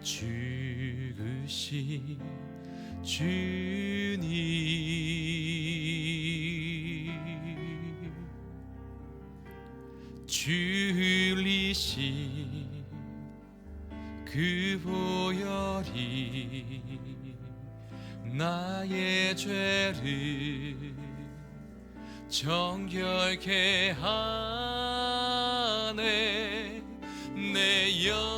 죽으신 주님, 줄리신 그 보혈이 나의 죄를 정결케 하네. 내 영을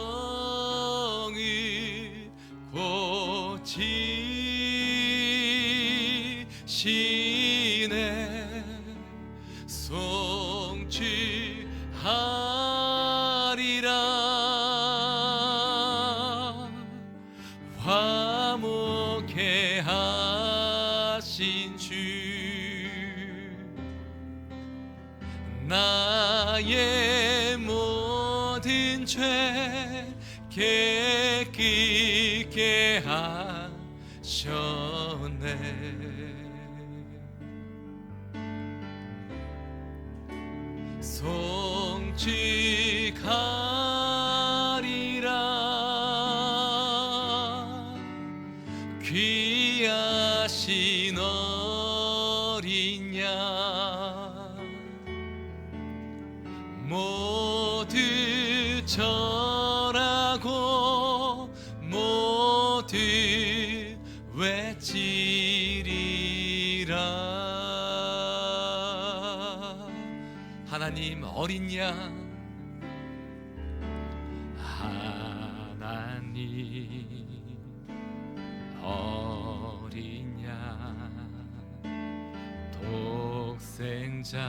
고치시네. 송축하리라. 화목케 하신 주, 나의 모든 죄 깨끗게 하셨네. 송축하리라. 귀하신 어린 양 모두 절하고 모두 외치리라. 하나님 어린 양, 하나님 어린 양, 독생자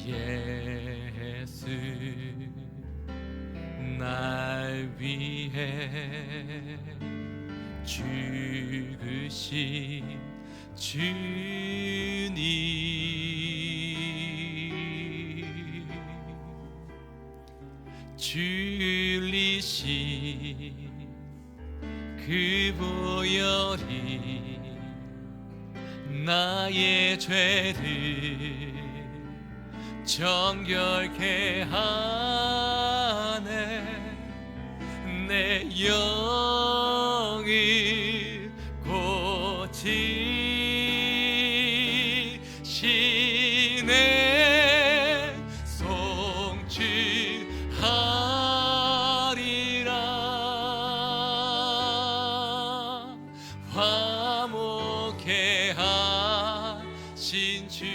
예수 날 위해 죽으신 주님, 줄리신 그 보혈이 나의 죄를 정결케 하네. 내 영을 고치시네. 송축하리라. 화목케 하신 주,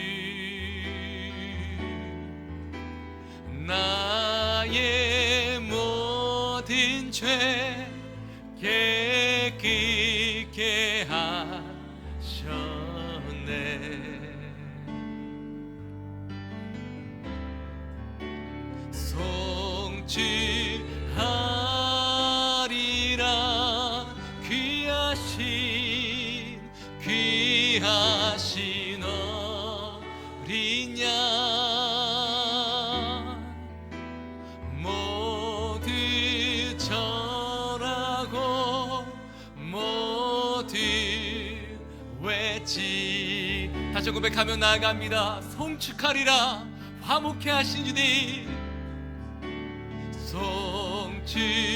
나의 모든 죄 깨끗게 하셨네. 송축하리라. 귀하신 어린 양 모두 절하고 모두 외치. 다시 고백하며 나아갑니다. 송축하리라. 화목케 하신 주님, 송축하리라.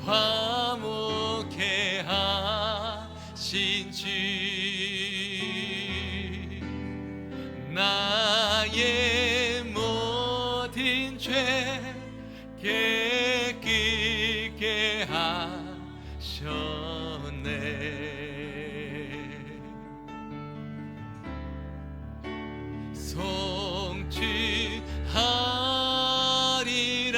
화목케 하신 주, 나의 모든 죄 깨끗게 하셨네. 송축하리라.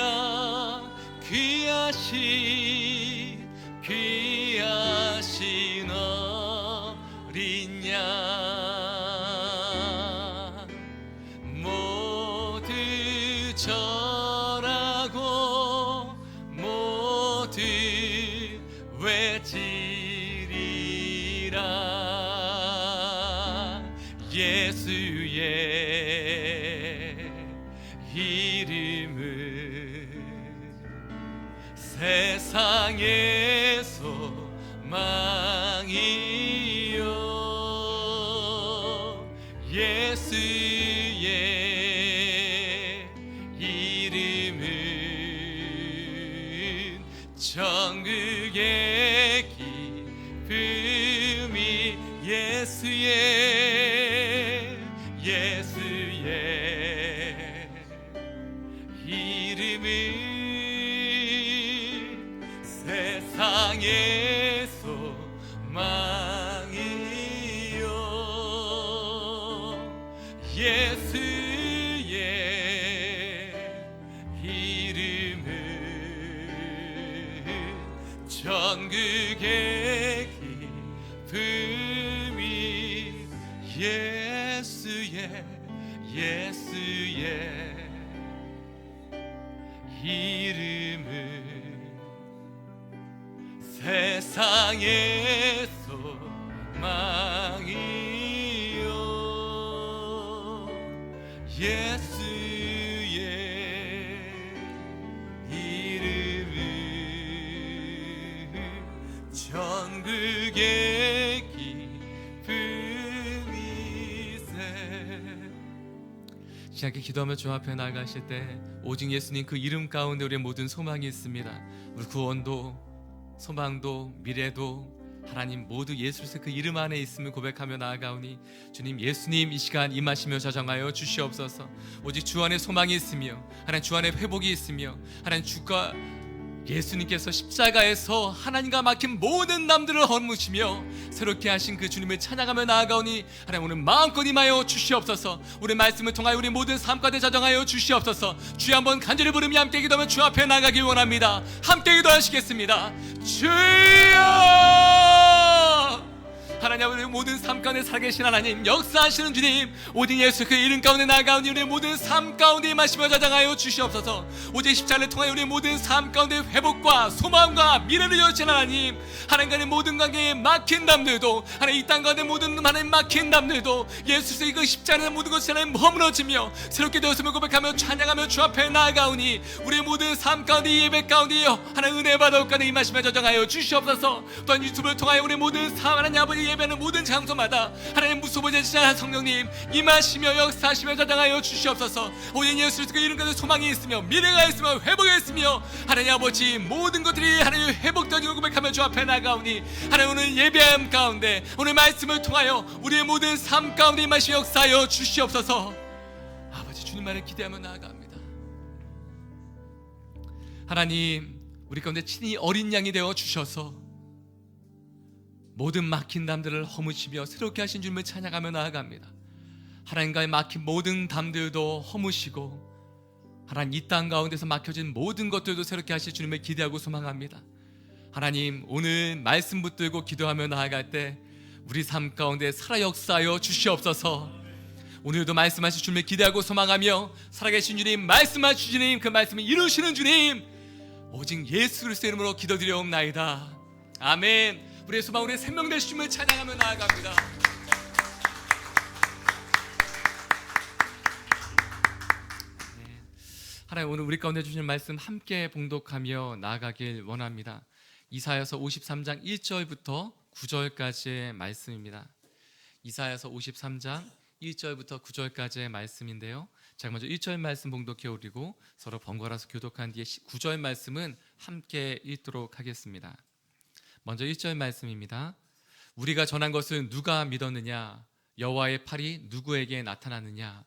귀하신 어린 양 모두 절하고 모두 외치리라. 예수의 이름을 세상의 소망이요. 예수의 이름은 천국의 기쁨이 예수의 이름은 세상의 소망이요 예수의 이름은 천국의 기쁨이 예수의 이름은 세상의 소망이요 예수의 이름은 천국의 기쁨이세. 시작해 기도하며 주 앞에 나아가실 때 오직 예수님 그 이름 가운데 우리의 모든 소망이 있습니다. 우리 구원도 소망도 미래도 하나님 모두 예수 그리스도 그 이름 안에 있음을 고백하며 나아가오니 주님 예수님 이 시간 임하시며 저장하여 주시옵소서. 오직 주 안에 소망이 있으며 하나님 주 안에 회복이 있으며 하나님 주가 예수님께서 십자가에서 하나님과 막힌 모든 남들을 허무시며 새롭게 하신 그 주님을 찬양하며 나아가오니 하나님 오늘 마음껏 임하여 주시옵소서. 우리 말씀을 통하여 우리 모든 삶 가운데 자정하여 주시옵소서. 주여 한번 간절히 부르며 함께 기도하며 주 앞에 나가길 원합니다. 함께 기도하시겠습니다. 주여 하나님 우리 모든 삶 가운데 살아계신 하나님 역사하시는 주님 오직 예수 그 이름 가운데 나아가오니 우리의 모든 삶 가운데 임하시며 자장하여 주시옵소서. 오직 십자가를 통하여 우리의 모든 삶 가운데 회복과 소망과 미래를 여신 하나님 하나님과의 모든 관계에 막힌 담들도 하나님 이 땅 가운데 모든 하나님 막힌 담들도 예수의 그 십자가의 모든 것이 하나님 머무러지며 새롭게 되었음을 고백하며 찬양하며 주 앞에 나아가오니 우리의 모든 삶 가운데 예배 가운데요 하나님 은혜 받아 가운데 임하시며 자장하여 주시옵소서. 또한 유튜브를 통하여 우리 모든 삶 하나님 아버지 예배하는 모든 장소마다 하나님 무소부재 지시하는 성령님 임하시며 역사하시며 자장하여 주시옵소서. 오직 예수 그리스도의 이름 가운데 소망이 있으며 미래가 있으며 회복이 있으며 하나님 아버지 모든 것들이 하나님 회복되는 고백하며 주 앞에 나가오니 하나님 오늘 예배함 가운데 오늘 말씀을 통하여 우리의 모든 삶 가운데 임하시며 역사하여 주시옵소서. 아버지 주님만을 기대하며 나아갑니다. 하나님 우리 가운데 친히 어린 양이 되어 주셔서 모든 막힌 담들을 허무시며 새롭게 하신 주님을 찬양하며 나아갑니다. 하나님과의 막힌 모든 담들도 허무시고 하나님 이 땅 가운데서 막혀진 모든 것들도 새롭게 하실 주님을 기대하고 소망합니다. 하나님 오늘 말씀 붙들고 기도하며 나아갈 때 우리 삶 가운데 살아 역사하여 주시옵소서. 오늘도 말씀하실 주님을 기대하고 소망하며 살아계신 주님 말씀하신 주님 그 말씀을 이루시는 주님 오직 예수 그리스도의 이름으로 기도드려옵나이다. 아멘. 우리의 소망 우리의 생명 되신 주님을 찬양하며 나아갑니다. 네. 하나님 오늘 우리 가운데 주신 말씀 함께 봉독하며 나아가길 원합니다. 이사야서 53장 1절부터 9절까지의 말씀입니다. 이사야서 53장 1절부터 9절까지의 말씀인데요. 자, 먼저 1절 말씀 봉독해 오리고 서로 번갈아서 교독한 뒤에 9절 말씀은 함께 읽도록 하겠습니다. 먼저 1절 말씀입니다. 우리가 전한 것을 누가 믿었느냐? 여호와의 팔이 누구에게 나타났느냐?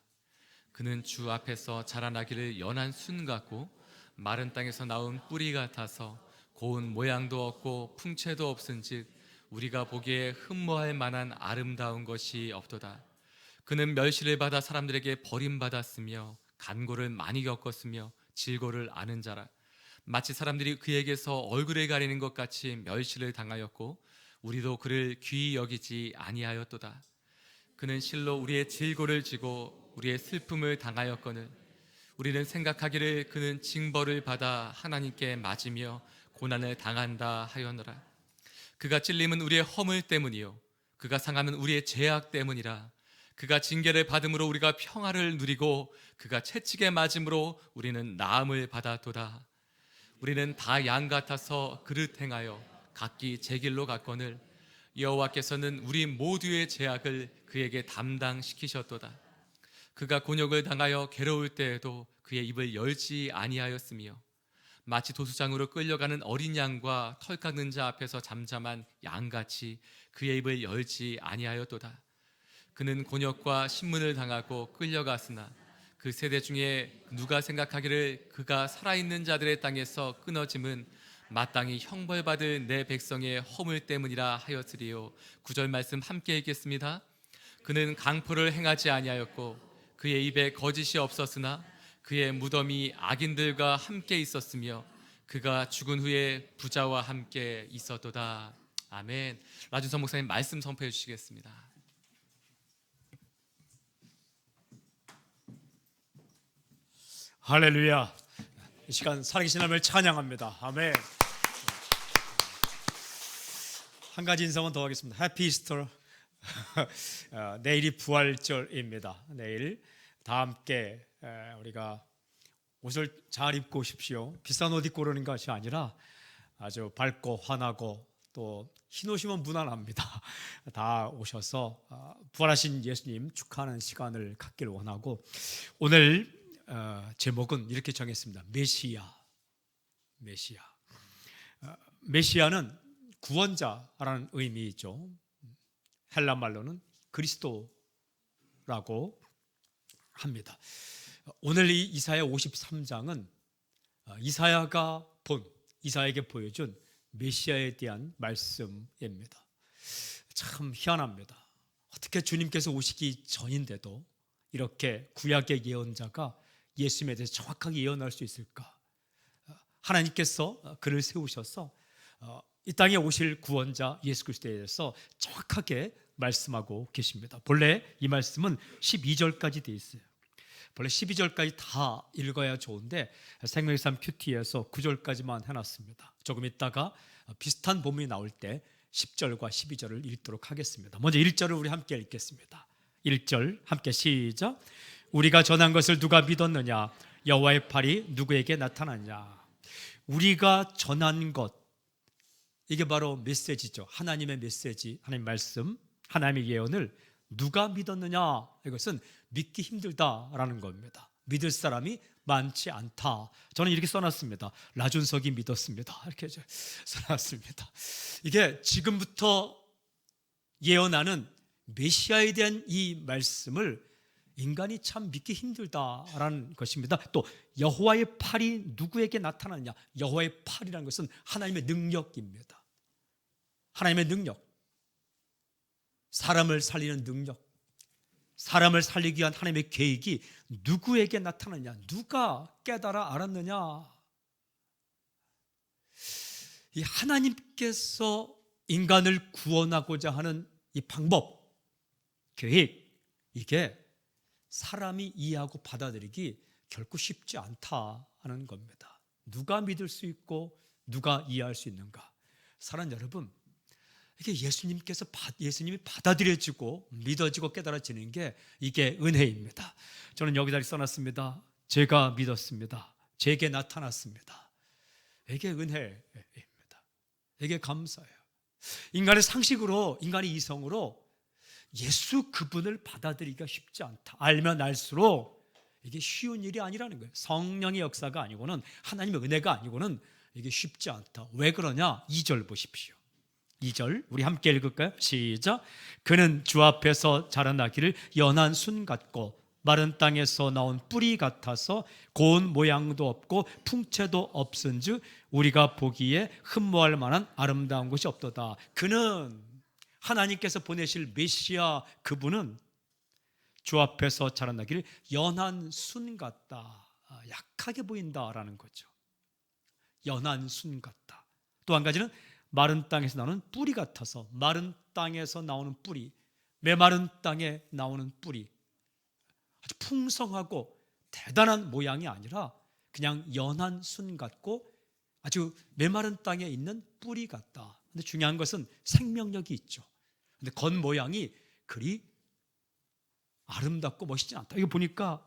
그는 주 앞에서 자라나기를 연한 순 같고 마른 땅에서 나온 뿌리 같아서 고운 모양도 없고 풍채도 없은즉 우리가 보기에 흠모할 만한 아름다운 것이 없도다. 그는 멸시를 받아 사람들에게 버림받았으며 간고를 많이 겪었으며 질고를 아는 자라. 마치 사람들이 그에게서 얼굴을 가리는 것 같이 멸시를 당하였고 우리도 그를 귀히 여기지 아니하였도다. 그는 실로 우리의 질고를 지고 우리의 슬픔을 당하였거늘 우리는 생각하기를 그는 징벌을 받아 하나님께 맞으며 고난을 당한다 하였노라. 그가 찔림은 우리의 허물 때문이요 그가 상함은 우리의 죄악 때문이라. 그가 징계를 받음으로 우리가 평화를 누리고 그가 채찍에 맞음으로 우리는 나음을 받았도다. 우리는 다 양 같아서 그릇 행하여 각기 제 길로 갔거늘 여호와께서는 우리 모두의 죄악을 그에게 담당시키셨도다. 그가 곤욕을 당하여 괴로울 때에도 그의 입을 열지 아니하였으며 마치 도수장으로 끌려가는 어린 양과 털 깎는 자 앞에서 잠잠한 양같이 그의 입을 열지 아니하였도다. 그는 곤욕과 신문을 당하고 끌려갔으나 그 세대 중에 누가 생각하기를 그가 살아있는 자들의 땅에서 끊어짐은 마땅히 형벌받을 내 백성의 허물 때문이라 하였으리요. 9절 말씀 함께 읽겠습니다. 그는 강포를 행하지 아니하였고 그의 입에 거짓이 없었으나 그의 무덤이 악인들과 함께 있었으며 그가 죽은 후에 부자와 함께 있었도다. 아멘. 라준성 목사님 말씀 선포해 주시겠습니다. 할렐루야. 이 시간 살아계신 하나님을 찬양합니다. 아멘. 한 가지 인사만 더 하겠습니다. 해피 이스터. 내일이 부활절입니다. 내일 다 함께 우리가 옷을 잘 입고 오십시오. 비싼 옷 입고 오는 것이 아니라 아주 밝고 환하고 또 흰 옷이면 무난합니다. 다 오셔서 부활하신 예수님 축하하는 시간을 갖기를 원하고, 오늘 제목은 이렇게 정했습니다. 메시아. 메시아는 구원자라는 의미이죠. 헬라 말로는 그리스도라고 합니다. 오늘 이 이사야 53장은 이사야에게 보여준 메시아에 대한 말씀입니다. 참 희한합니다. 어떻게 주님께서 오시기 전인데도 이렇게 구약의 예언자가 예수님에 대해서 정확하게 예언할 수 있을까? 하나님께서 그를 세우셔서 이 땅에 오실 구원자 예수 그리스도에 대해서 정확하게 말씀하고 계십니다. 본래 이 말씀은 12절까지 되어 있어요. 본래 12절까지 다 읽어야 좋은데 생명의 삶 큐티에서 9절까지만 해놨습니다. 조금 있다가 비슷한 본문이 나올 때 10절과 12절을 읽도록 하겠습니다. 먼저 1절을 우리 함께 읽겠습니다. 1절 함께 시작. 우리가 전한 것을 누가 믿었느냐? 여호와의 팔이 누구에게 나타났냐? 우리가 전한 것, 이게 바로 메시지죠. 하나님의 메시지, 하나님의 말씀, 하나님의 예언을 누가 믿었느냐? 이것은 믿기 힘들다라는 겁니다. 믿을 사람이 많지 않다. 저는 이렇게 써놨습니다. 라준석이 믿었습니다. 이렇게 써놨습니다. 이게 지금부터 예언하는 메시아에 대한 이 말씀을 인간이 참 믿기 힘들다라는 것입니다. 또 여호와의 팔이 누구에게 나타나느냐? 여호와의 팔이라는 것은 하나님의 능력입니다. 하나님의 능력, 사람을 살리는 능력, 사람을 살리기 위한 하나님의 계획이 누구에게 나타나느냐? 누가 깨달아 알았느냐? 이 하나님께서 인간을 구원하고자 하는 이 방법, 계획, 이게 사람이 이해하고 받아들이기 결코 쉽지 않다는 겁니다. 누가 믿을 수 있고 누가 이해할 수 있는가? 사랑하는 여러분, 이게 예수님이 받아들여지고 믿어지고 깨달아지는 게 이게 은혜입니다. 저는 여기다 써놨습니다. 제가 믿었습니다. 제게 나타났습니다. 이게 은혜입니다. 이게 감사해요. 인간의 상식으로, 인간의 이성으로 예수 그분을 받아들이기가 쉽지 않다. 알면 알수록 이게 쉬운 일이 아니라는 거예요. 성령의 역사가 아니고는, 하나님의 은혜가 아니고는 이게 쉽지 않다. 왜 그러냐? 2절 보십시오. 2절 우리 함께 읽을까요? 시작. 그는 주 앞에서 자라나기를 연한 순 같고 마른 땅에서 나온 뿌리 같아서 고운 모양도 없고 풍채도 없은즉 우리가 보기에 흠모할 만한 아름다운 것이 없도다. 그는, 하나님께서 보내실 메시아, 그분은 주 앞에서 자라나기를 연한 순 같다. 약하게 보인다라는 거죠. 연한 순 같다. 또 한 가지는 마른 땅에서 나오는 뿌리 같아서, 마른 땅에서 나오는 뿌리, 메마른 땅에 나오는 뿌리, 아주 풍성하고 대단한 모양이 아니라 그냥 연한 순 같고 아주 메마른 땅에 있는 뿌리 같다. 근데 중요한 것은 생명력이 있죠. 근데 겉모양이 그리 아름답고 멋있지 않다. 이거 보니까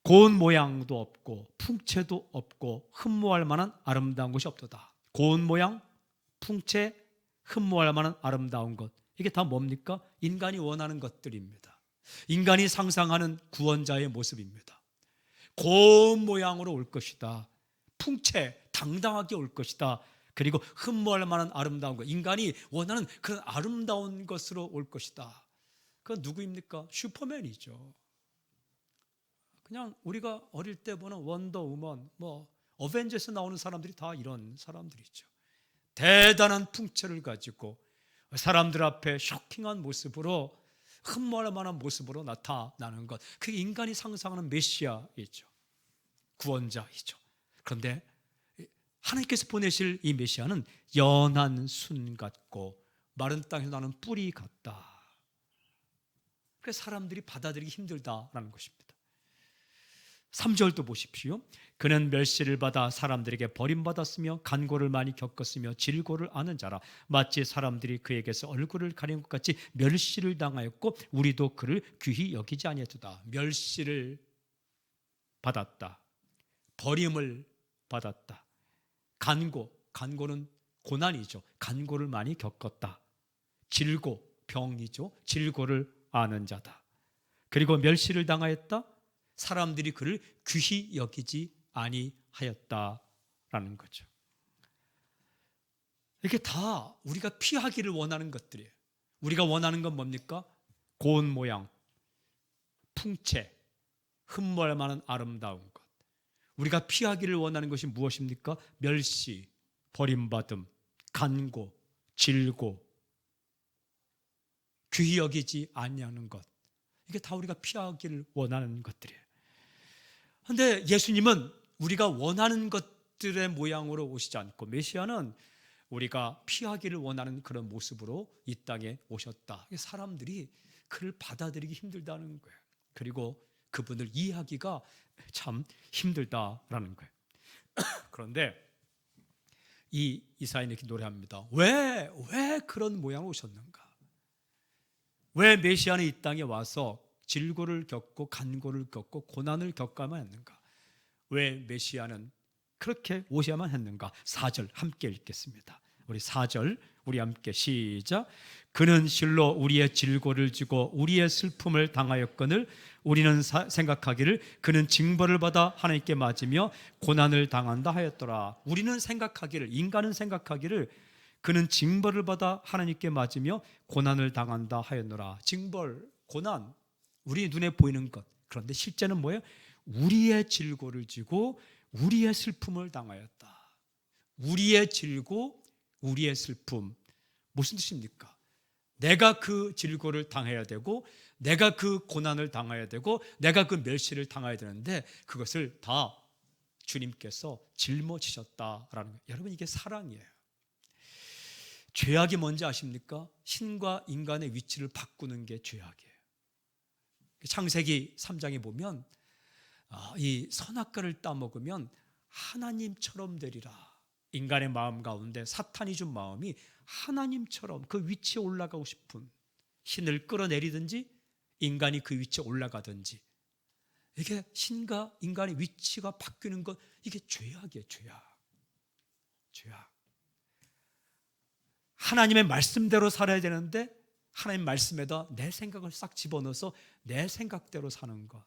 고운 모양도 없고 풍채도 없고 흠모할 만한 아름다운 것이 없도다. 고운 모양, 풍채, 흠모할 만한 아름다운 것, 이게 다 뭡니까? 인간이 원하는 것들입니다. 인간이 상상하는 구원자의 모습입니다. 고운 모양으로 올 것이다. 풍채, 당당하게 올 것이다. 그리고 흠모할 만한 아름다운 것, 인간이 원하는 그런 아름다운 것으로 올 것이다. 그건 누구입니까? 슈퍼맨이죠. 그냥 우리가 어릴 때 보는 원더우먼, 어벤져스 나오는 사람들이 다 이런 사람들이죠. 대단한 풍채를 가지고 사람들 앞에 쇼킹한 모습으로, 흠모할 만한 모습으로 나타나는 것, 그게 인간이 상상하는 메시아이죠. 구원자이죠. 그런데 하나님께서 보내실 이 메시아는 연한 순 같고 마른 땅에서 나는 뿌리 같다. 그래서 사람들이 받아들이기 힘들다라는 것입니다. 3절도 보십시오. 그는 멸시를 받아 사람들에게 버림받았으며 간고를 많이 겪었으며 질고를 아는 자라. 마치 사람들이 그에게서 얼굴을 가린 것 같이 멸시를 당하였고 우리도 그를 귀히 여기지 아니하였도다. 멸시를 받았다. 버림을 받았다. 간고는 고난이죠. 간고를 많이 겪었다. 질고, 병이죠. 질고를 아는 자다. 그리고 멸시를 당하였다. 사람들이 그를 귀히 여기지 아니하였다라는 거죠. 이게 다 우리가 피하기를 원하는 것들이에요. 우리가 원하는 건 뭡니까? 고운 모양, 풍채, 흠모할 만한 아름다운 것. 우리가 피하기를 원하는 것이 무엇입니까? 멸시, 버림받음, 간고, 질고, 귀히 여기지 아니하는 것. 이게 다 우리가 피하기를 원하는 것들이에요. 그런데 예수님은 우리가 원하는 것들의 모양으로 오시지 않고, 메시아는 우리가 피하기를 원하는 그런 모습으로 이 땅에 오셨다. 사람들이 그를 받아들이기 힘들다는 거예요. 그리고 그분을 이해하기가 참 힘들다라는 거예요. 그런데 이 이사야는 이렇게 노래합니다. 왜 그런 모양으로 오셨는가? 왜 메시아는 이 땅에 와서 질고를 겪고 간고를 겪고 고난을 겪어야만 했는가? 왜 메시아는 그렇게 오셔야만 했는가? 4절 함께 읽겠습니다. 우리 4절 우리 함께 시작. 그는 실로 우리의 질고를 지고 우리의 슬픔을 당하였거늘 우리는 생각하기를 그는 징벌을 받아 하나님께 맞으며 고난을 당한다 하였더라. 우리는 생각하기를, 인간은 생각하기를 그는 징벌을 받아 하나님께 맞으며 고난을 당한다 하였노라. 징벌, 고난, 우리 눈에 보이는 것. 그런데 실제는 뭐예요? 우리의 질고를 지고 우리의 슬픔을 당하였다. 우리의 질고, 우리의 슬픔. 무슨 뜻입니까? 내가 그 질고를 당해야 되고, 내가 그 고난을 당해야 되고, 내가 그 멸시를 당해야 되는데 그것을 다 주님께서 짊어지셨다라는 거예요. 여러분, 이게 사랑이에요. 죄악이 뭔지 아십니까? 신과 인간의 위치를 바꾸는 게 죄악이에요. 창세기 3장에 보면 이 선악과를 따먹으면 하나님처럼 되리라. 인간의 마음 가운데 사탄이 준 마음이 하나님처럼 그 위치에 올라가고 싶은, 신을 끌어내리든지 인간이 그 위치에 올라가든지, 이게 신과 인간의 위치가 바뀌는 것, 이게 죄악이에요. 죄악. 하나님의 말씀대로 살아야 되는데 하나님 말씀에다 내 생각을 싹 집어넣어서 내 생각대로 사는 것,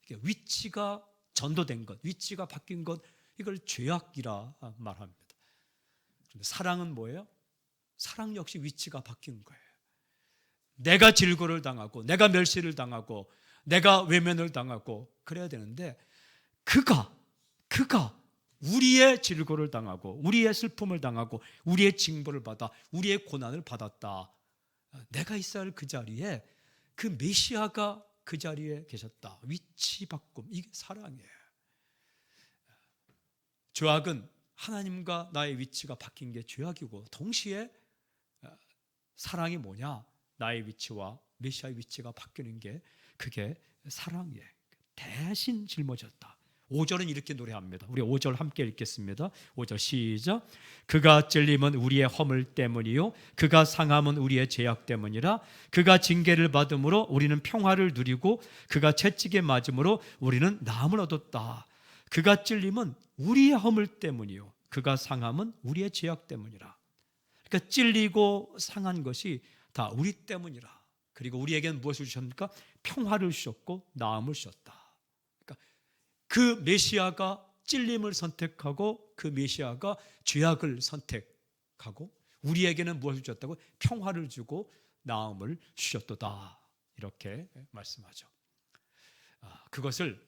이게 위치가 전도된 것, 위치가 바뀐 것, 이걸 죄악이라 말합니다. 그런데 사랑은 뭐예요? 사랑 역시 위치가 바뀐 거예요. 내가 질고를 당하고, 내가 멸시를 당하고, 내가 외면을 당하고 그래야 되는데 그가 우리의 질고를 당하고 우리의 슬픔을 당하고 우리의 징벌을 받아 우리의 고난을 받았다. 내가 있어야 할 그 자리에 그 메시아가 그 자리에 계셨다. 위치 바꿈, 이게 사랑이에요. 죄악은 하나님과 나의 위치가 바뀐 게 죄악이고, 동시에 사랑이 뭐냐? 나의 위치와 메시아의 위치가 바뀌는 게, 그게 사랑이에요. 대신 짊어졌다. 5절은 이렇게 노래합니다. 우리 5절 함께 읽겠습니다. 5절 시작. 그가 찔림은 우리의 허물 때문이요 그가 상함은 우리의 죄악 때문이라. 그가 징계를 받음으로 우리는 평화를 누리고 그가 채찍에 맞음으로 우리는 나음을 얻었다. 그가 찔림은 우리의 허물 때문이요 그가 상함은 우리의 죄악 때문이라. 그러니까 찔리고 상한 것이 다 우리 때문이라. 그리고 우리에게는 무엇을 주셨습니까? 평화를 주셨고 나음을 주셨다. 그러니까 그 메시아가 찔림을 선택하고 그 메시아가 죄악을 선택하고 우리에게는 무엇을 주셨다고? 평화를 주고 나음을 주셨도다. 이렇게 말씀하죠. 그것을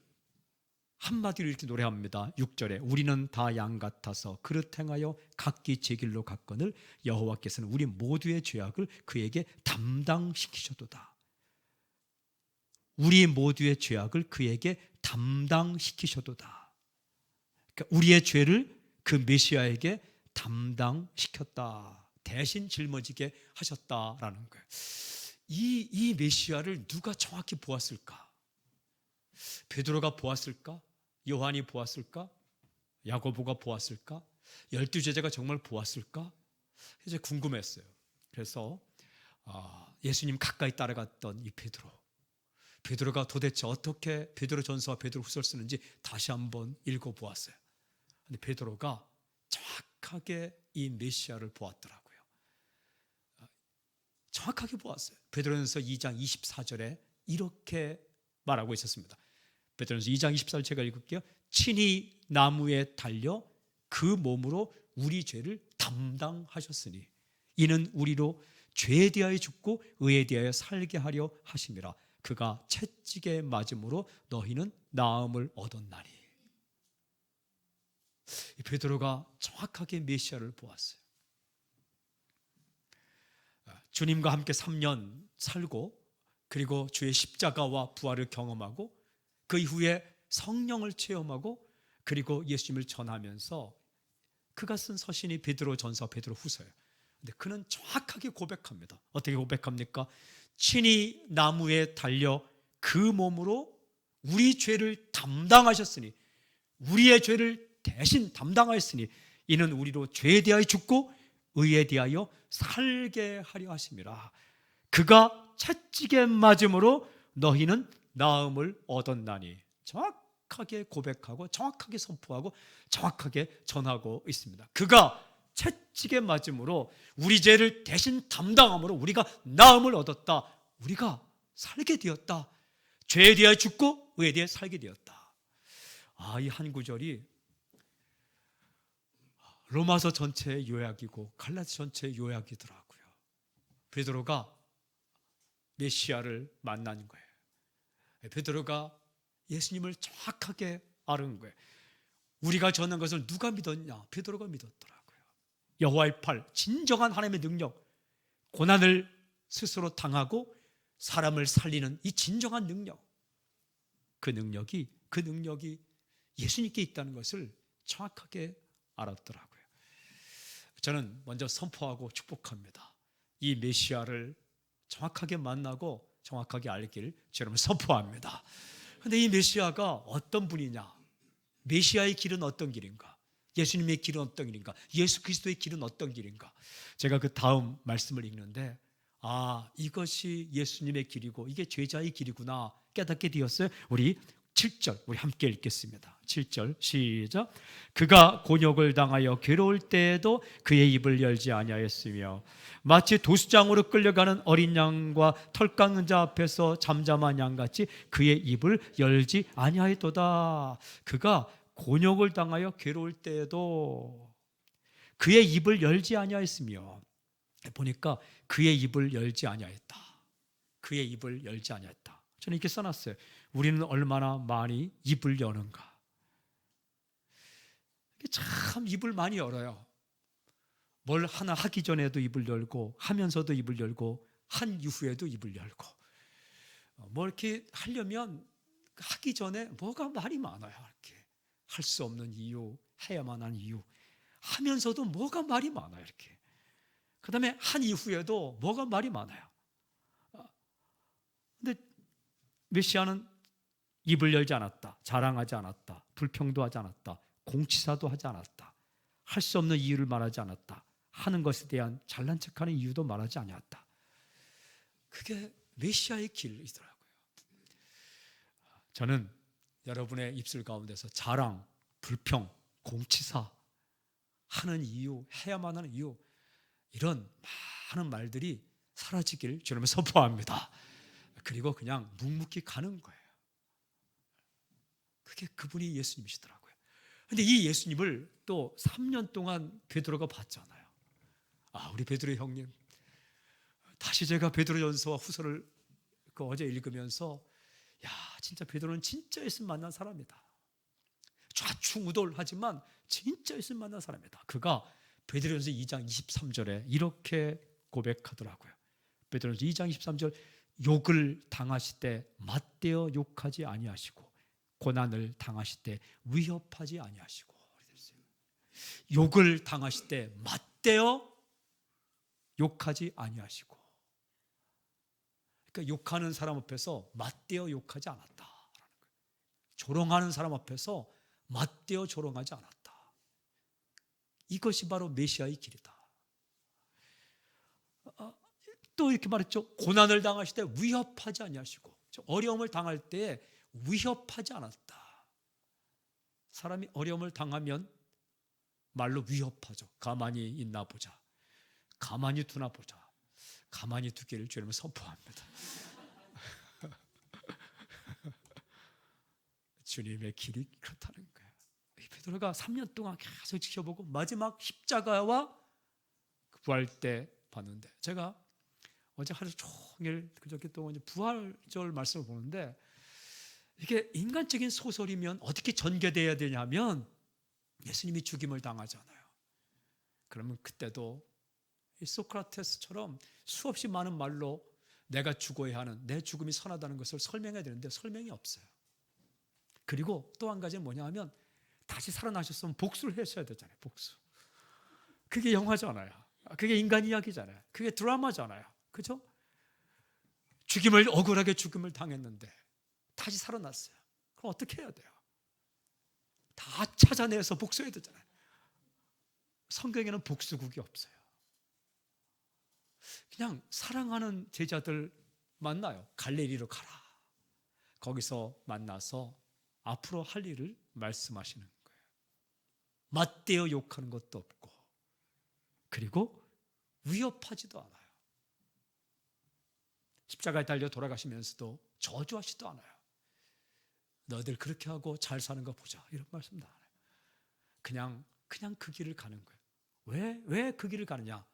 한마디로 이렇게 노래합니다. 6절에 우리는 다 양 같아서 그릇 행하여 각기 제 길로 갔거늘 여호와께서는 우리 모두의 죄악을 그에게 담당시키셨도다. 우리 모두의 죄악을 그에게 담당시키셨도다. 그러니까 우리의 죄를 그 메시아에게 담당시켰다. 대신 짊어지게 하셨다라는 거예요. 이 메시아를 누가 정확히 보았을까? 베드로가 보았을까? 요한이 보았을까? 야고보가 보았을까? 12제자가 정말 보았을까? 이제 궁금했어요. 그래서 예수님 가까이 따라갔던 이 베드로가 도대체 어떻게 베드로전서와 베드로후서를 쓰는지 다시 한번 읽어보았어요. 근데 베드로가 정확하게 이 메시아를 보았더라고요. 정확하게 보았어요. 베드로전서 2장 24절에 이렇게 말하고 있었습니다. 베드로전서 2장 24절 제가 읽을게요. 친히 나무에 달려 그 몸으로 우리 죄를 담당하셨으니 이는 우리로 죄에 대하여 죽고 의에 대하여 살게 하려 하심이라. 그가 채찍에 맞음으로 너희는 나음을 얻었나니. 베드로가 정확하게 메시아를 보았어요. 주님과 함께 3년 살고 그리고 주의 십자가와 부활을 경험하고 그 이후에 성령을 체험하고 그리고 예수님을 전하면서 그가 쓴 서신이 베드로전서, 베드로후서예요. 근데 그는 정확하게 고백합니다. 어떻게 고백합니까? 친히 나무에 달려 그 몸으로 우리 죄를 담당하셨으니 우리의 죄를 대신 담당하였으니 이는 우리로 죄에 대하여 죽고 의에 대하여 살게 하려 하심이라. 그가 채찍에 맞음으로 너희는 나음을 얻었나니. 정확하게 고백하고 정확하게 선포하고 정확하게 전하고 있습니다. 그가 채찍에 맞음으로 우리 죄를 대신 담당함으로 우리가 나음을 얻었다. 우리가 살게 되었다. 죄에 대하여 죽고 의에 대하여 살게 되었다. 이 한 구절이 로마서 전체의 요약이고 갈라디 전체의 요약이더라고요. 베드로가 메시아를 만난 거예요. 베드로가 예수님을 정확하게 아는 거예요. 우리가 전한 것을 누가 믿었냐? 베드로가 믿었더라고요. 여호와의 팔, 진정한 하나님의 능력, 고난을 스스로 당하고 사람을 살리는 이 진정한 능력, 그 능력이 예수님께 있다는 것을 정확하게 알았더라고요. 저는 먼저 선포하고 축복합니다. 이 메시아를 정확하게 만나고 정확하게 알길 여러분 선포합니다. 그런데 이 메시아가 어떤 분이냐? 메시아의 길은 어떤 길인가? 예수님의 길은 어떤 길인가? 예수 그리스도의 길은 어떤 길인가? 제가 그 다음 말씀을 읽는데 이것이 예수님의 길이고 이게 제자의 길이구나 깨닫게 되었어요. 우리 7절 우리 함께 읽겠습니다. 7절 시작. 그가 곤욕을 당하여 괴로울 때에도 그의 입을 열지 아니하였으며 마치 도수장으로 끌려가는 어린 양과 털 깎는 자 앞에서 잠잠한 양같이 그의 입을 열지 아니하였도다. 그가 곤욕을 당하여 괴로울 때에도 그의 입을 열지 아니하였으며 보니까 그의 입을 열지 아니하였다. 그의 입을 열지 아니하였다. 저는 이렇게 써놨어요. 우리는 얼마나 많이 입을 여는가. 참 입을 많이 열어요. 뭘 하나 하기 전에도 입을 열고 하면서도 입을 열고 한 이후에도 입을 열고 뭐 이렇게 하려면 하기 전에 뭐가 말이 많아요. 이렇게 할 수 없는 이유, 해야만 하는 이유, 하면서도 뭐가 말이 많아요. 이렇게 그 다음에 한 이후에도 뭐가 말이 많아요. 근데 메시아는 입을 열지 않았다. 자랑하지 않았다. 불평도 하지 않았다. 공치사도 하지 않았다. 할 수 없는 이유를 말하지 않았다. 하는 것에 대한 잘난 척하는 이유도 말하지 않았다. 그게 메시아의 길이더라고요. 저는 여러분의 입술 가운데서 자랑, 불평, 공치사 하는 이유, 해야만 하는 이유 이런 많은 말들이 사라지길 주님은 선포합니다. 그리고 그냥 묵묵히 가는 거예요. 그게 그분이 예수님이시더라고요. 근데 이 예수님을 또 3년 동안 베드로가 봤잖아요. 우리 베드로 형님, 다시 제가 베드로전서와 후서를 어제 읽으면서 진짜 베드로는 진짜 예수님 만난 사람이다. 좌충우돌하지만 진짜 예수님 만난 사람이다. 그가 베드로전서 2장 23절에 이렇게 고백하더라고요. 베드로전서 2장 23절, 욕을 당하실 때 맞대어 욕하지 아니하시고 고난을 당하실 때 위협하지 아니하시고. 욕을 당하실 때 맞대어 욕하지 아니하시고. 그러니까 욕하는 사람 앞에서 맞대어 욕하지 않았다. 조롱하는 사람 앞에서 맞대어 조롱하지 않았다. 이것이 바로 메시아의 길이다. 또 이렇게 말했죠. 고난을 당하실 때 위협하지 아니하시고, 어려움을 당할 때 위협하지 않았다. 사람이 어려움을 당하면 말로 위협하죠. 가만히 있나 보자, 가만히 두나 보자. 가만히 두기를 주님은 선포합니다. 주님의 길이 그렇다는 거예요. 베드로가 3년 동안 계속 지켜보고 마지막 십자가와 부활 때 봤는데, 제가 어제 하루 종일 그저께 또 부활절 말씀을 보는데, 이게 인간적인 소설이면 어떻게 전개되어야 되냐면 예수님이 죽임을 당하잖아요. 그러면 그때도 이 소크라테스처럼 수없이 많은 말로 내가 죽어야 하는, 내 죽음이 선하다는 것을 설명해야 되는데 설명이 없어요. 그리고 또 한 가지는 뭐냐 하면, 다시 살아나셨으면 복수를 하셔야 되잖아요. 복수. 그게 영화잖아요. 그게 인간 이야기잖아요. 그게 드라마잖아요. 그죠? 억울하게 죽임을 당했는데 다시 살아났어요. 그럼 어떻게 해야 돼요? 다 찾아내서 복수해야 되잖아요. 성경에는 복수국이 없어요. 그냥 사랑하는 제자들 만나요. 갈릴리로 가라. 거기서 만나서 앞으로 할 일을 말씀하시는 거예요. 맞대어 욕하는 것도 없고, 그리고 위협하지도 않아요. 십자가에 달려 돌아가시면서도 저주하지도 않아요. 너희들 그렇게 하고 잘 사는 거 보자, 이런 말씀도 안 해요. 그냥 그 길을 가는 거예요. 왜 그 길을 가느냐?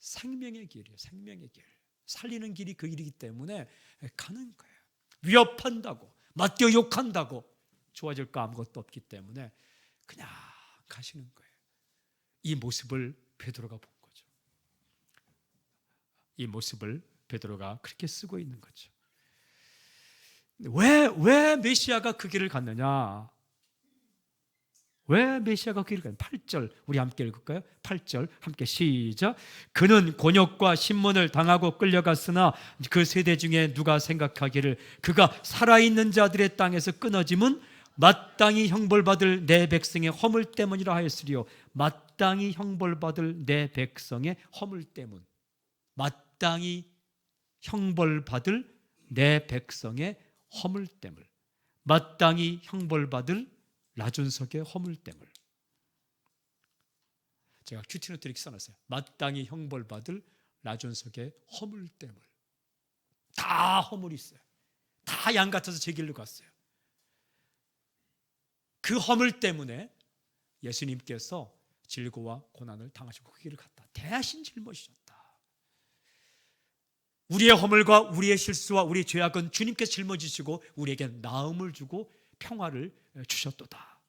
생명의 길이에요. 생명의 길. 살리는 길이 그 길이기 때문에 가는 거예요. 위협한다고, 맞대어 욕한다고 좋아질 거 아무것도 없기 때문에 그냥 가시는 거예요. 이 모습을 베드로가 본 거죠. 이 모습을 베드로가 그렇게 쓰고 있는 거죠. 왜 메시아가 그 길을 갔느냐? 왜 메시아가 그 길을 갔느냐? 8절 우리 함께 읽을까요? 8절 함께 시작. 그는 곤욕과 신문을 당하고 끌려갔으나 그 세대 중에 누가 생각하기를 그가 살아있는 자들의 땅에서 끊어짐은 마땅히 형벌받을 내 백성의 허물 때문이라 하였으리요. 마땅히 형벌받을 내 백성의 허물 때문. 마땅히 형벌받을 내 백성의 허물 때문. 마땅히 형벌받을 라준석의 허물 때문. 제가 큐티노트 이렇게 써놨어요. 마땅히 형벌받을 라준석의 허물 때문. 다 허물이 있어요. 다 양 같아서 제 길로 갔어요. 그 허물 때문에 예수님께서 질고와 고난을 당하시고 그 길을 갔다. 대신 짊어지셨다. 우리의 허물과 우리의 실수와 우리의 죄악은 주님께서 짊어지시고 우리에게 나음을 주고 평화를 주셨도다.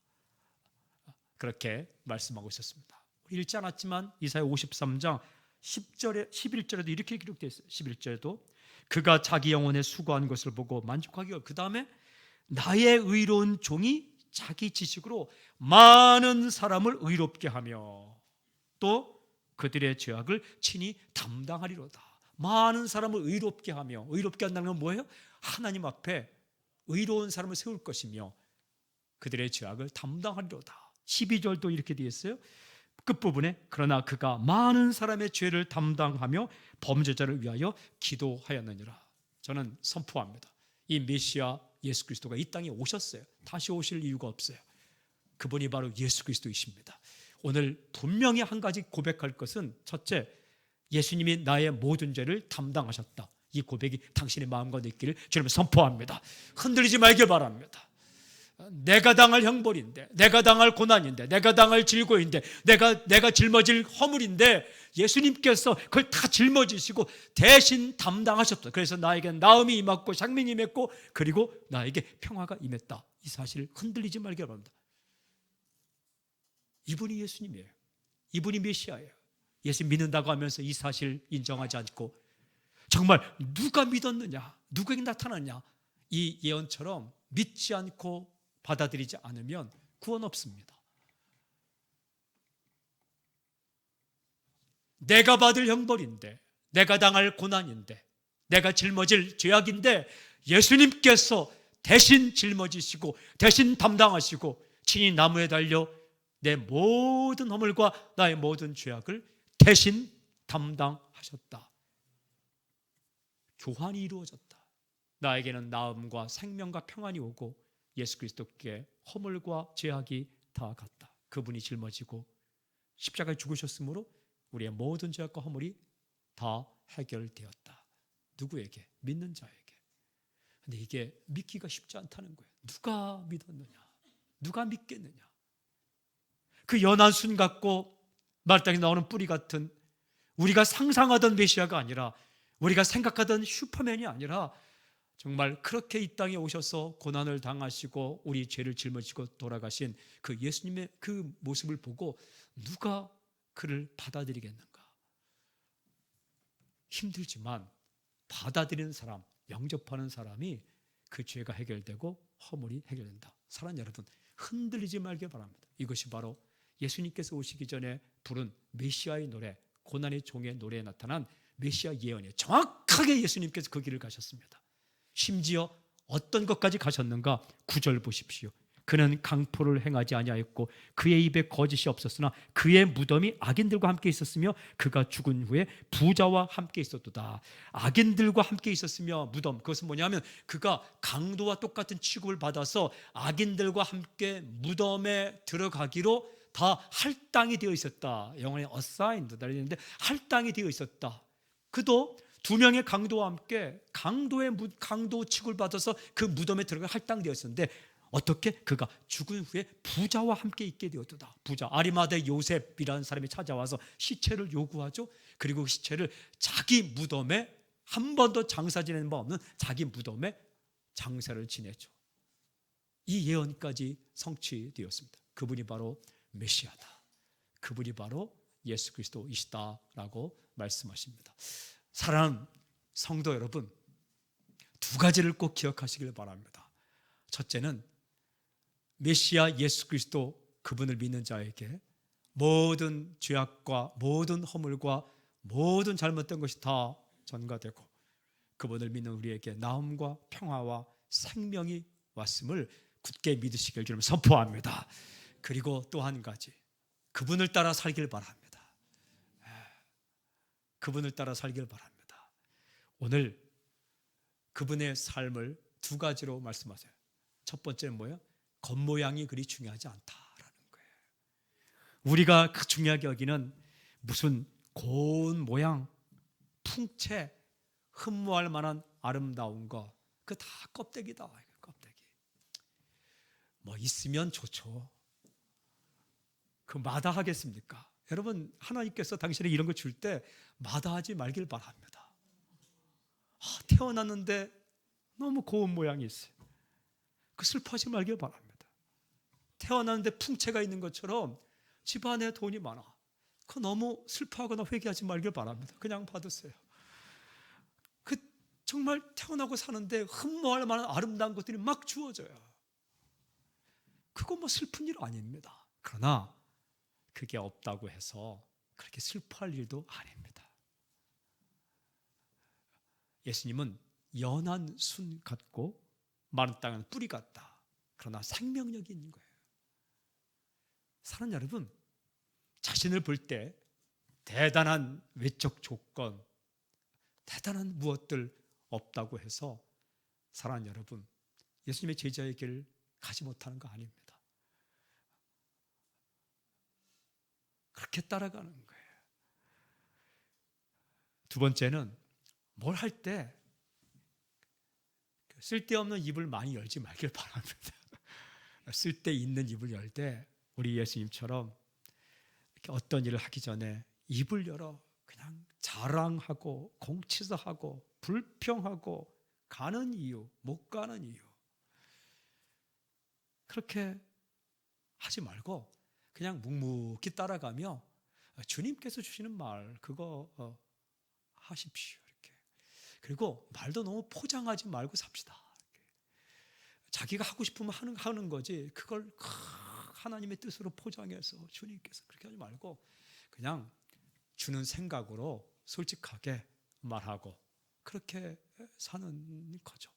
그렇게 말씀하고 있었습니다. 읽지 않았지만 이사야 53장 10절에 11절에도 이렇게 기록되어 있어요. 11절에도 그가 자기 영혼에 수고한 것을 보고 만족하기가, 그 다음에 나의 의로운 종이 자기 지식으로 많은 사람을 의롭게 하며 또 그들의 죄악을 친히 담당하리로다. 많은 사람을 의롭게 하며, 의롭게 한다는 건 뭐예요? 하나님 앞에 의로운 사람을 세울 것이며 그들의 죄악을 담당하리로다. 12절도 이렇게 되어 있어요. 끝부분에 그러나 그가 많은 사람의 죄를 담당하며 범죄자를 위하여 기도하였느니라. 저는 선포합니다. 이 메시아 예수 그리스도가 이 땅에 오셨어요. 다시 오실 이유가 없어요. 그분이 바로 예수 그리스도이십니다. 오늘 분명히 한 가지 고백할 것은, 첫째, 예수님이 나의 모든 죄를 담당하셨다. 이 고백이 당신의 마음과 있기를 주님 선포합니다. 흔들리지 말길 바랍니다. 내가 당할 형벌인데, 내가 당할 고난인데, 내가 당할 질고인데, 내가 짊어질 허물인데 예수님께서 그걸 다 짊어지시고 대신 담당하셨다. 그래서 나에게 나음이 임했고 상민이 임했고 그리고 나에게 평화가 임했다. 이 사실을 흔들리지 말길 바랍니다. 이분이 예수님이에요. 이분이 메시아예요. 예수 믿는다고 하면서 이 사실 인정하지 않고 정말 누가 믿었느냐, 누구에게 나타났냐, 이 예언처럼 믿지 않고 받아들이지 않으면 구원 없습니다. 내가 받을 형벌인데, 내가 당할 고난인데, 내가 짊어질 죄악인데 예수님께서 대신 짊어지시고 대신 담당하시고 친히 나무에 달려 내 모든 허물과 나의 모든 죄악을 대신 담당하셨다. 교환이 이루어졌다. 나에게는 나음과 생명과 평안이 오고 예수 그리스도께 허물과 죄악이 다 갔다. 그분이 짊어지고 십자가에 죽으셨으므로 우리의 모든 죄악과 허물이 다 해결되었다. 누구에게? 믿는 자에게. 근데 이게 믿기가 쉽지 않다는 거예요. 누가 믿었느냐? 누가 믿겠느냐? 그 연한 순 같고 마땅히 나오는 뿌리 같은 우리가 상상하던 메시아가 아니라 우리가 생각하던 슈퍼맨이 아니라 정말 그렇게 이 땅에 오셔서 고난을 당하시고 우리 죄를 짊어지고 돌아가신 그 예수님의 그 모습을 보고 누가 그를 받아들이겠는가? 힘들지만 받아들이는 사람, 영접하는 사람이 그 죄가 해결되고 허물이 해결된다. 사랑하는 여러분, 흔들리지 말길 바랍니다. 이것이 바로 예수님께서 오시기 전에 부른 메시아의 노래, 고난의 종의 노래에 나타난 메시아 예언이에요. 정확하게 예수님께서 그 길을 가셨습니다. 심지어 어떤 것까지 가셨는가? 9절 보십시오. 그는 강포를 행하지 아니하였고 그의 입에 거짓이 없었으나 그의 무덤이 악인들과 함께 있었으며 그가 죽은 후에 부자와 함께 있었도다. 악인들과 함께 있었으며 무덤, 그것은 뭐냐면 그가 강도와 똑같은 취급을 받아서 악인들과 함께 무덤에 들어가기로 다 할당이 되어 있었다. 영어에 assigned 달리는데 할당이 되어 있었다. 그도 두 명의 강도와 함께 강도 취급을 받아서 그 무덤에 들어가 할당되었었는데 어떻게? 그가 죽은 후에 부자와 함께 있게 되었다. 부자 아리마대 요셉이라는 사람이 찾아와서 시체를 요구하죠. 그리고 시체를 자기 무덤에 한 번도 장사 지내는 바 없는 자기 무덤에 장사를 지내죠. 이 예언까지 성취되었습니다. 그분이 바로 메시아다. 그분이 바로 예수 그리스도이시다라고 말씀하십니다. 사랑하는 성도 여러분, 두 가지를 꼭 기억하시길 바랍니다. 첫째는 메시아 예수 그리스도 그분을 믿는 자에게 모든 죄악과 모든 허물과 모든 잘못된 것이 다 전가되고 그분을 믿는 우리에게 나음과 평화와 생명이 왔음을 굳게 믿으시길 주님 선포합니다. 그리고 또 한 가지, 그분을 따라 살길 바랍니다. 그분을 따라 살길 바랍니다. 오늘 그분의 삶을 두 가지로 말씀하세요. 첫 번째는 뭐예요? 겉모양이 그리 중요하지 않다라는 거예요. 우리가 그 중요하게 여기는 무슨 고운 모양, 풍채, 흠모할 만한 아름다운 거, 그 다 껍데기다. 껍데기. 뭐 있으면 좋죠. 그 마다하겠습니까? 여러분, 하나님께서 당신에게 이런 거 줄 때 마다하지 말길 바랍니다. 태어났는데 너무 고운 모양이 있어요. 그 슬퍼하지 말길 바랍니다. 태어났는데 풍채가 있는 것처럼 집안에 돈이 많아. 그 너무 슬퍼하거나 회개하지 말길 바랍니다. 그냥 받으세요. 그 정말 태어나고 사는데 흠모할 만한 아름다운 것들이 막 주어져요. 그거 뭐 슬픈 일 아닙니다. 그러나 그게 없다고 해서 그렇게 슬퍼할 일도 아닙니다. 예수님은 연한 순 같고 마른 땅은 뿌리 같다. 그러나 생명력이 있는 거예요. 사랑하는 여러분, 자신을 볼 때 대단한 외적 조건, 대단한 무엇들 없다고 해서 사랑하는 여러분, 예수님의 제자의 길을 가지 못하는 거 아닙니다. 그렇게 따라가는 거예요. 두 번째는 뭘 할 때 쓸데없는 입을 많이 열지 말길 바랍니다. 쓸데있는 입을 열 때 우리 예수님처럼 이렇게 어떤 일을 하기 전에 입을 열어 그냥 자랑하고 공치사하고 불평하고 가는 이유, 못 가는 이유, 그렇게 하지 말고 그냥 묵묵히 따라가며 주님께서 주시는 말 그거 하십시오. 이렇게. 그리고 말도 너무 포장하지 말고 삽시다. 이렇게. 자기가 하고 싶으면 하는 거지 그걸 하나님의 뜻으로 포장해서 주님께서 그렇게 하지 말고 그냥 주는 생각으로 솔직하게 말하고 그렇게 사는 거죠.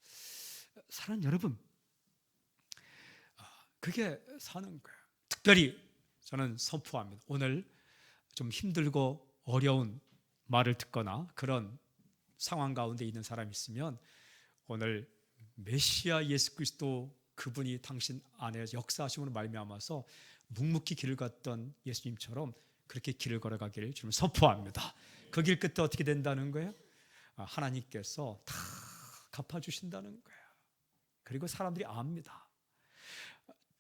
사랑하는 여러분, 그게 사는 거예요. 특별히 저는 선포합니다. 오늘 좀 힘들고 어려운 말을 듣거나 그런 상황 가운데 있는 사람이 있으면 오늘 메시아 예수 그리스도 그분이 당신 안에 역사하심으로 말미암아서 묵묵히 길을 갔던 예수님처럼 그렇게 길을 걸어가기를 주님 선포합니다. 그 길 끝에 어떻게 된다는 거예요? 하나님께서 다 갚아주신다는 거예요. 그리고 사람들이 압니다.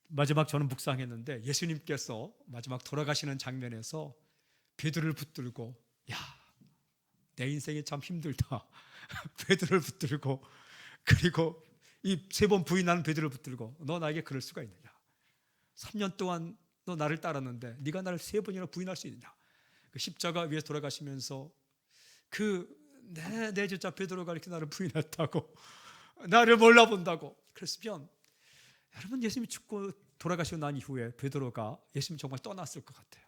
마지막 저는 묵상했는데 예수님께서 마지막 돌아가시는 장면에서 베드로를 붙들고 야, 내 인생이 참 힘들다. 베드로를 붙들고 그리고 이 세 번 부인하는 베드로를 붙들고 너 나에게 그럴 수가 있느냐? 3년 동안 너 나를 따랐는데 네가 나를 3번이나 부인할 수 있느냐? 그 십자가 위에서 돌아가시면서 내 제자 베드로가 이렇게 나를 부인했다고 나를 몰라본다고 그랬으면 여러분 예수님이 죽고 돌아가시고 난 이후에 베드로가 예수님 정말 떠났을 것 같아요.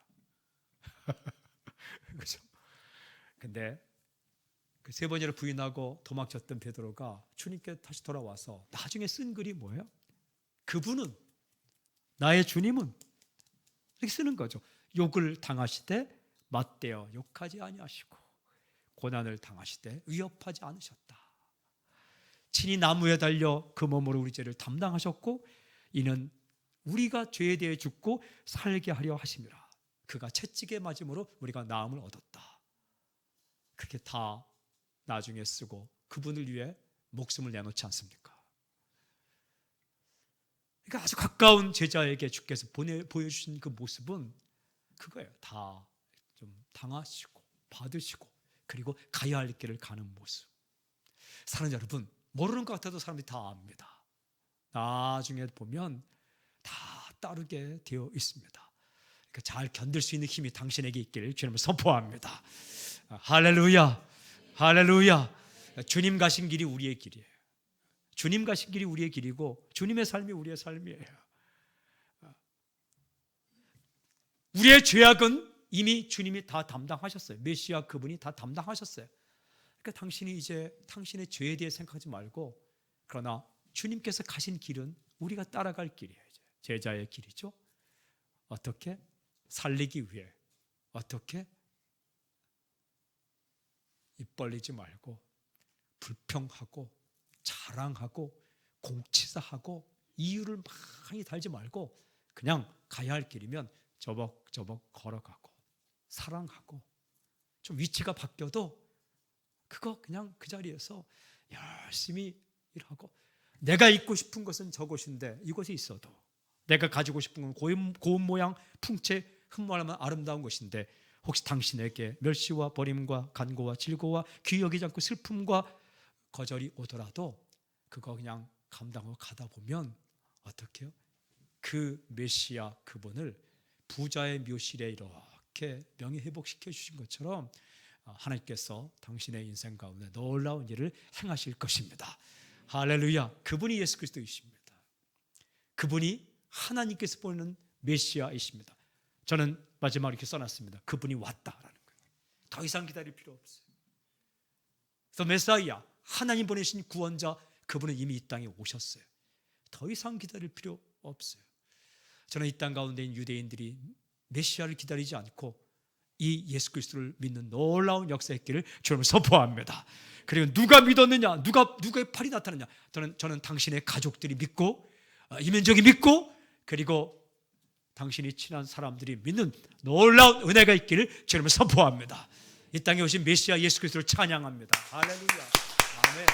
그렇죠? 근데 그 3번이나 부인하고 도망쳤던 베드로가 주님께 다시 돌아와서 나중에 쓴 글이 뭐예요? 그분은 나의 주님은 이렇게 쓰는 거죠. 욕을 당하시되 맞대어 욕하지 아니하시고 고난을 당하시되 위협하지 않으셨다. 친히 나무에 달려 그 몸으로 우리 죄를 담당하셨고 이는 우리가 죄에 대해 죽고 살게 하려 하심이라. 그가 채찍에 맞음으로 우리가 나음을 얻었다. 그렇게 다 나중에 쓰고 그분을 위해 목숨을 내놓지 않습니까? 그러니까 아주 가까운 제자에게 주께서 보여주신 그 모습은 그거예요. 다 좀 당하시고 받으시고 그리고 가야 할 길을 가는 모습. 사랑하는 여러분, 모르는 것 같아도 사람들이 다 압니다. 나중에 보면 다 따르게 되어 있습니다. 그러니까 잘 견딜 수 있는 힘이 당신에게 있기를 주님을 선포합니다. 할렐루야, 할렐루야. 주님 가신 길이 우리의 길이에요. 주님 가신 길이 우리의 길이고 주님의 삶이 우리의 삶이에요. 우리의 죄악은 이미 주님이 다 담당하셨어요. 메시아 그분이 다 담당하셨어요. 그러니까 당신이 이제 당신의 죄에 대해 생각하지 말고 그러나 주님께서 가신 길은 우리가 따라갈 길이에요. 제자의 길이죠. 어떻게? 살리기 위해 어떻게? 입 벌리지 말고 불평하고 자랑하고 공치사하고 이유를 많이 달지 말고 그냥 가야 할 길이면 저벅저벅 걸어가고 사랑하고 좀 위치가 바뀌어도 그거 그냥 그 자리에서 열심히 일하고 내가 있고 싶은 것은 저곳인데 이곳에 있어도 내가 가지고 싶은 건 고운 모양 풍채 흠모하면 아름다운 것인데 혹시 당신에게 멸시와 버림과 간고와 질고와 귀 여기지 않고 슬픔과 거절이 오더라도 그거 그냥 감당하고 가다 보면 어떻게 해요? 그 메시아 그분을 부자의 묘실에 이렇게 명예회복시켜 주신 것처럼 하나님께서 당신의 인생 가운데 놀라운 일을 행하실 것입니다. 할렐루야. 그분이 예수 그리스도이십니다. 그분이 하나님께서 보내는 메시아이십니다. 저는 마지막으로 이렇게 써놨습니다. 그분이 왔다라는 거예요. 더 이상 기다릴 필요 없어요. The Messiah, 하나님 보내신 구원자, 그분은 이미 이 땅에 오셨어요. 더 이상 기다릴 필요 없어요. 저는 이 땅 가운데 있는 유대인들이 메시아를 기다리지 않고 이 예수 그리스도를 믿는 놀라운 역사의 길을 주님을 선포합니다. 그리고 누가 믿었느냐, 누가의 팔이 나타났냐? 저는 당신의 가족들이 믿고 이민족이 믿고 그리고 당신이 친한 사람들이 믿는 놀라운 은혜가 있기를 주님을 선포합니다. 이 땅에 오신 메시아 예수 그리스도를 찬양합니다. 할렐루야. 아멘.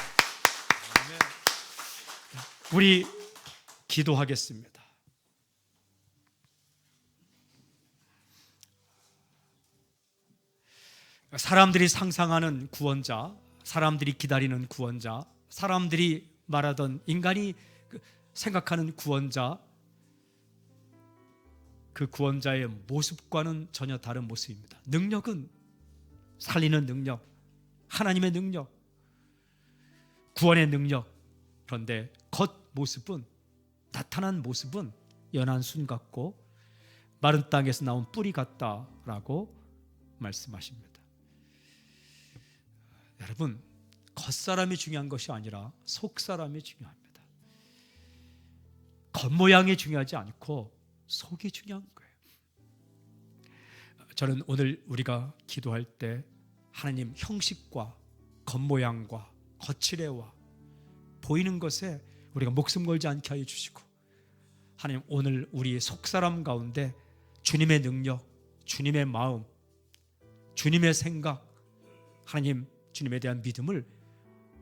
아멘. 우리 기도하겠습니다. 사람들이 상상하는 구원자, 사람들이 기다리는 구원자, 사람들이 말하던 인간이 생각하는 구원자, 그 구원자의 모습과는 전혀 다른 모습입니다. 능력은 살리는 능력, 하나님의 능력, 구원의 능력. 그런데 겉모습은, 나타난 모습은 연한 순 같고 마른 땅에서 나온 뿌리 같다라고 말씀하십니다. 여러분, 겉사람이 중요한 것이 아니라 속사람이 중요합니다. 겉모양이 중요하지 않고 속이 중요한 거예요. 저는 오늘 우리가 기도할 때 하나님, 형식과 겉모양과 거칠애와 보이는 것에 우리가 목숨 걸지 않게 하여 주시고, 하나님, 오늘 우리의 속사람 가운데 주님의 능력, 주님의 마음, 주님의 생각, 하나님 주님에 대한 믿음을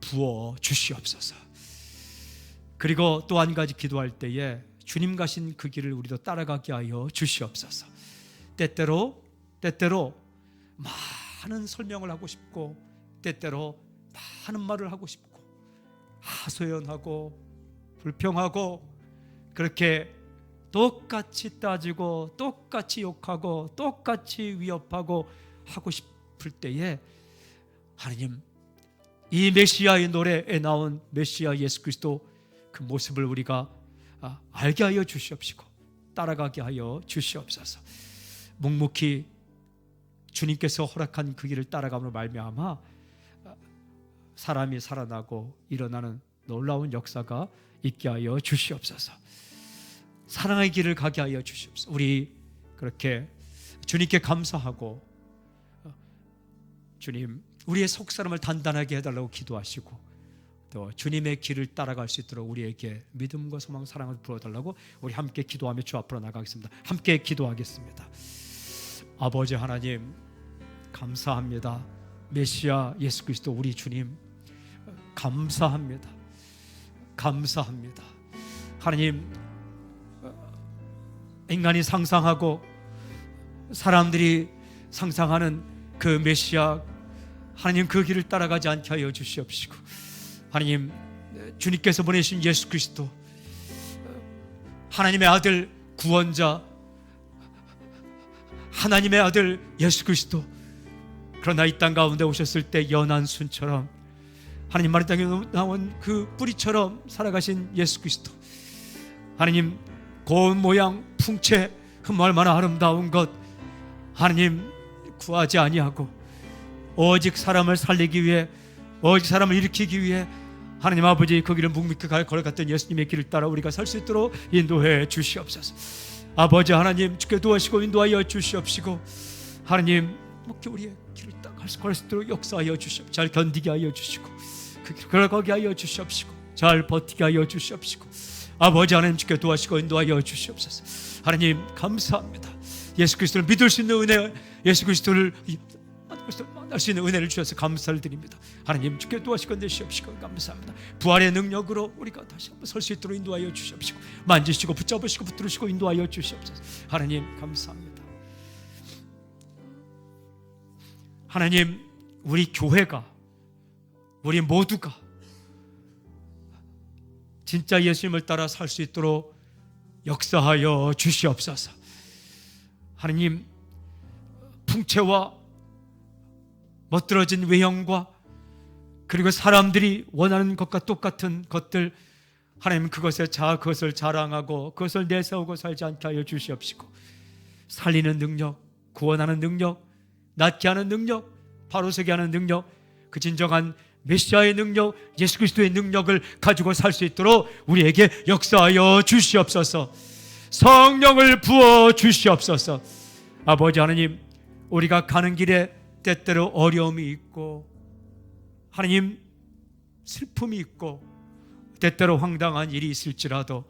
부어 주시옵소서. 그리고 또 한 가지 기도할 때에 주님 가신 그 길을 우리도 따라가게 하여 주시옵소서. 때때로 많은 설명을 하고 싶고, 때때로 많은 말을 하고 싶고, 하소연하고 불평하고, 그렇게 똑같이 따지고 똑같이 욕하고 똑같이 위협하고 하고 싶을 때에 하나님, 이 메시아의 노래에 나온 메시아 예수 그리스도 그 모습을 우리가 알게 하여 주시옵시고 따라가게 하여 주시옵소서. 묵묵히 주님께서 허락한 그 길을 따라감으로 말미암아 사람이 살아나고 일어나는 놀라운 역사가 있게 하여 주시옵소서. 사랑의 길을 가게 하여 주시옵소서. 우리 그렇게 주님께 감사하고, 주님, 우리의 속사람을 단단하게 해달라고 기도하시고, 또 주님의 길을 따라갈 수 있도록 우리에게 믿음과 소망, 사랑을 부어달라고 우리 함께 기도하며 주 앞으로 나가겠습니다. 함께 기도하겠습니다. 아버지 하나님, 감사합니다. 메시아 예수 그리스도 우리 주님, 감사합니다. 감사합니다. 하나님, 인간이 상상하고 사람들이 상상하는 그 메시아, 하나님 그 길을 따라가지 않게 하여 주시옵시고, 하나님 주님께서 보내신 예수 그리스도, 하나님의 아들 구원자, 하나님의 아들 예수 그리스도, 그러나 이 땅 가운데 오셨을 때 연한 순처럼, 하나님 마른 땅에 나온 그 뿌리처럼 살아가신 예수 그리스도, 하나님 고운 모양 풍채 얼마나 아름다운 것, 하나님 구하지 아니하고 오직 사람을 살리기 위해, 오직 사람을 일으키기 위해 하나님 아버지 그 길을 묵묵히 걸어갔던 예수님의 길을 따라 우리가 살 수 있도록 인도해 주시옵소서. 아버지 하나님, 주께 도와주시고 인도하여 주시옵시고, 하나님 묵묵히 우리의 길을 따라 갈 수 있도록 역사하여 주시옵시고, 잘 견디게 하여 주시고 그 길을 걸어가게 하여 주시옵시고, 잘 버티게 하여 주시옵시고, 아버지 하나님 주께 도와주시고 인도하여 주시옵소서. 하나님 감사합니다. 예수 그리스도를 믿을 수 있는 은혜, 예수 그리스도를 만날 수 있는 은혜를 주셔서 감사를 드립니다. 하나님 주께 도와주시고 내시옵시고 감사합니다. 부활의 능력으로 우리가 다시 한번 설 수 있도록 인도하여 주시옵시고, 만지시고 붙잡으시고 붙들으시고 인도하여 주시옵소서. 하나님 감사합니다. 하나님, 우리 교회가, 우리 모두가 진짜 예수님을 따라 살 수 있도록 역사하여 주시옵소서. 하나님, 풍채와 멋들어진 외형과 그리고 사람들이 원하는 것과 똑같은 것들, 하나님 그것을 자랑하고 그것을 내세우고 살지 않게 하여 주시옵시고, 살리는 능력, 구원하는 능력, 낫게 하는 능력, 바로서게 하는 능력, 그 진정한 메시아의 능력, 예수 그리스도의 능력을 가지고 살 수 있도록 우리에게 역사하여 주시옵소서. 성령을 부어 주시옵소서. 아버지 하나님, 우리가 가는 길에 때때로 어려움이 있고, 하나님 슬픔이 있고, 때때로 황당한 일이 있을지라도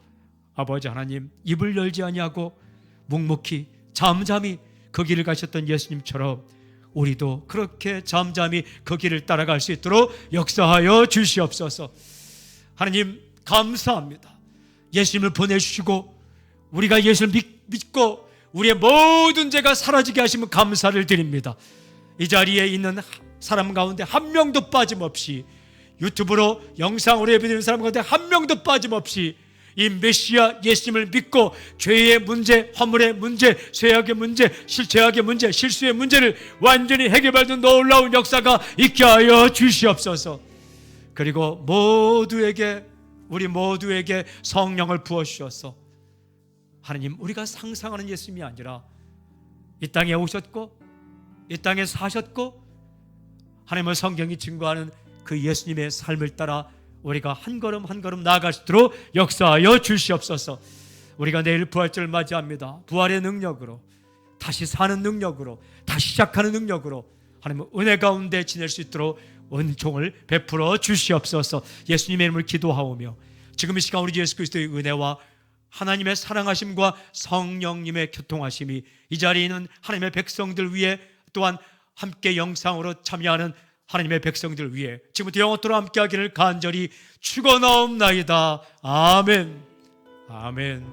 아버지 하나님, 입을 열지 아니하고 묵묵히 잠잠히 그 길을 가셨던 예수님처럼 우리도 그렇게 잠잠히 그 길을 따라갈 수 있도록 역사하여 주시옵소서. 하나님 감사합니다. 예수님을 보내주시고 우리가 예수를 믿고 우리의 모든 죄가 사라지게 하시면 감사를 드립니다. 이 자리에 있는 사람 가운데 한 명도 빠짐없이, 유튜브로 영상으로 예배드리는 사람 가운데 한 명도 빠짐없이 이 메시아 예수님을 믿고 죄의 문제, 화물의 문제, 죄악의 문제, 죄악의 문제, 실수의 문제를 완전히 해결받는 놀라운 역사가 있게 하여 주시옵소서. 그리고 우리 모두에게 성령을 부어주셔서 하나님, 우리가 상상하는 예수님이 아니라 이 땅에 오셨고 이 땅에 사셨고 하나님의 성경이 증거하는 그 예수님의 삶을 따라 우리가 한 걸음 한 걸음 나아갈 수 있도록 역사하여 주시옵소서. 우리가 내일 부활절을 맞이합니다. 부활의 능력으로, 다시 사는 능력으로, 다시 시작하는 능력으로 하나님 은혜 가운데 지낼 수 있도록 은총을 베풀어 주시옵소서. 예수님의 이름을 기도하오며 지금 이 시간 우리 예수 그리스도의 은혜와 하나님의 사랑하심과 성령님의 교통하심이 이 자리에 있는 하나님의 백성들 위해, 또한 함께 영상으로 참여하는 하나님의 백성들 위해 지금부터 영원토록 함께하기를 간절히 축원하옵나이다. 아멘. 아멘.